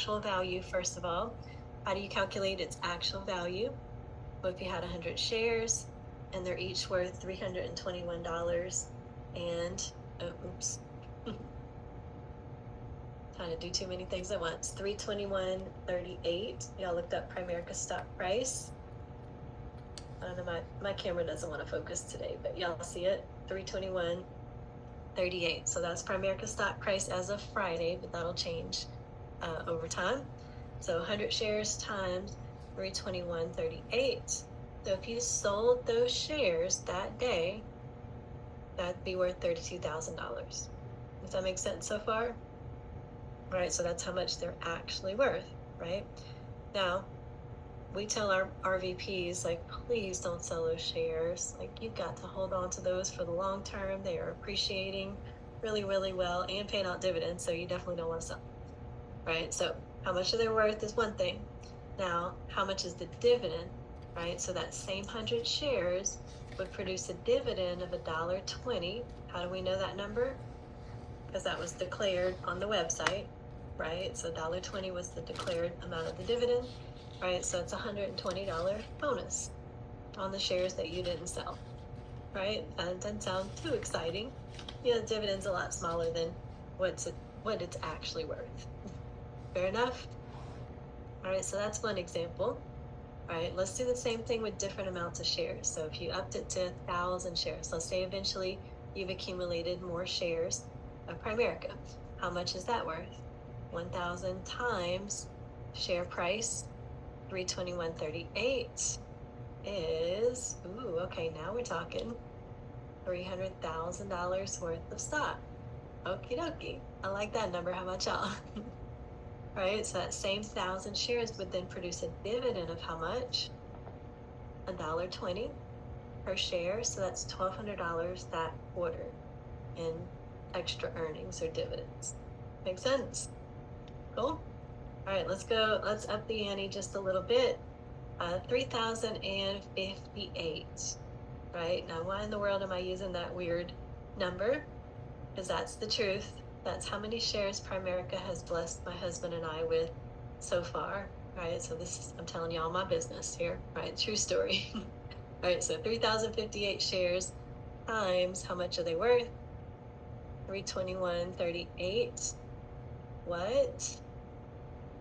actual value, first of all. How do you calculate its actual value? Well, if you had 100 shares and they're each worth $321 and, oops, trying to do too many things at once. $321.38. Y'all looked up Primerica stock price. I don't know, my camera doesn't want to focus today, but y'all see it, $321.38. So that's Primerica stock price as of Friday, but that'll change over time. So 100 shares times $321.38. So if you sold those shares that day, that'd be worth $32,000. Does that make sense so far? Right, so that's how much they're actually worth, right? Now, we tell our RVPs, like, please don't sell those shares. Like, you've got to hold on to those for the long term. They are appreciating really, really well and paying out dividends, so you definitely don't want to sell, right? So how much are they worth is one thing. Now, how much is the dividend, right? So that same 100 shares would produce a dividend of $1.20. How do we know that number? Because that was declared on the website, right? So $1.20 was the declared amount of the dividend, right? So it's a $120 bonus on the shares that you didn't sell, right? That doesn't sound too exciting. The dividend's a lot smaller than what it's actually worth. Fair enough? All right, so that's one example. All right, let's do the same thing with different amounts of shares. So if you upped it to 1,000 shares, let's say eventually you've accumulated more shares of Primerica. How much is that worth? 1,000 times share price, $321.38 is, okay, now we're talking $300,000 worth of stock. Okie dokie. I like that number. How about y'all? Right, so that same 1,000 shares would then produce a dividend of how much? $1.20 per share. So that's $1,200 that quarter in extra earnings or dividends. Make sense? Cool. All right, let's up the ante just a little bit. 3,058. Right, now why in the world am I using that weird number? Because that's the truth. That's how many shares Primerica has blessed my husband and I with so far, right? So I'm telling y'all my business here, right? True story. All right, so 3,058 shares times, how much are they worth? $321.38. What?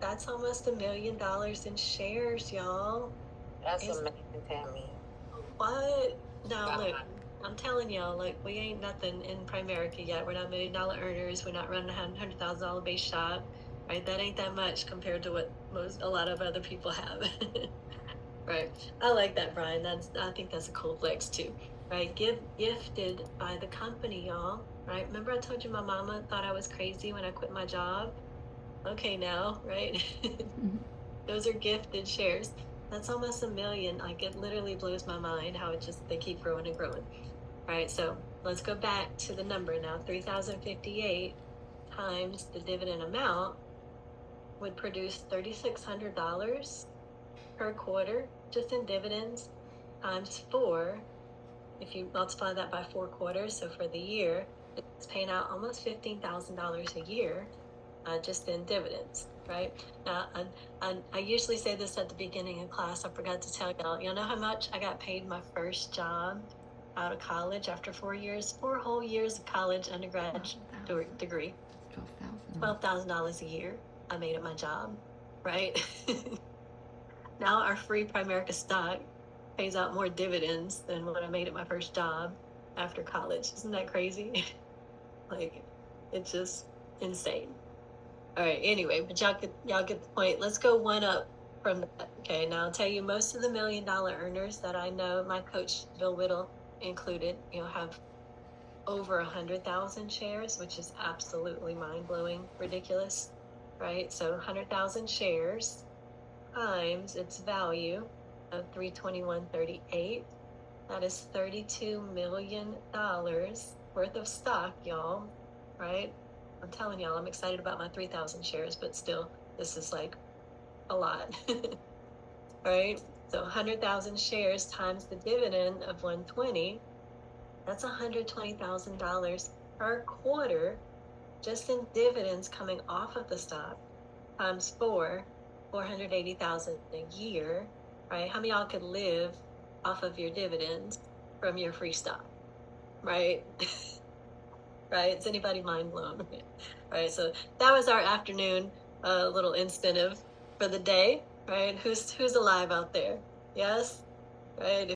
That's almost $1 million in shares, y'all. That's amazing, Tammy. What? Now look, I'm telling y'all, like, we ain't nothing in Primerica yet. We're not $1 million earners. We're not running a $100,000 base shop, right? That ain't that much compared to what a lot of other people have. Right? I like that, Brian. I think that's a cool flex too, right? Gifted by the company, y'all. Right? Remember I told you my mama thought I was crazy when I quit my job? Okay, now, right? Those are gifted shares. That's almost $1 million. Like, it literally blows my mind how they keep growing and growing. All right, so let's go back to the number now. 3,058 times the dividend amount would produce $3,600 per quarter just in dividends times 4. If you multiply that by 4 quarters, so for the year, it's paying out almost $15,000 a year just in dividends. Right? Now, I usually say this at the beginning of class. I forgot to tell y'all. Y'all know how much I got paid my first job out of college after 4 years? 4 whole years of college undergrad degree. $12,000 a year. I made it my job, right? Now our free Primerica stock pays out more dividends than when I made it my first job after college. Isn't that crazy? Like, it's just insane. All right, anyway, but y'all get the point. Let's go one up from that. Okay, now I'll tell you, most of the $1 million earners that I know, my coach Bill Whittle included, have over 100,000 shares, which is absolutely mind-blowing, ridiculous, right? So 100,000 shares times its value of $321.38. That is $32 million worth of stock, y'all, right? I'm telling y'all, I'm excited about my 3,000 shares, but still, this is like a lot. Right? So 100,000 shares times the dividend of 120, that's $120,000 per quarter just in dividends coming off of the stock. times 480,000 a year, right? How many of y'all could live off of your dividends from your free stock, right? Right? Is anybody mind blown? Right. So that was our afternoon little incentive for the day, right? Who's alive out there? Yes, right.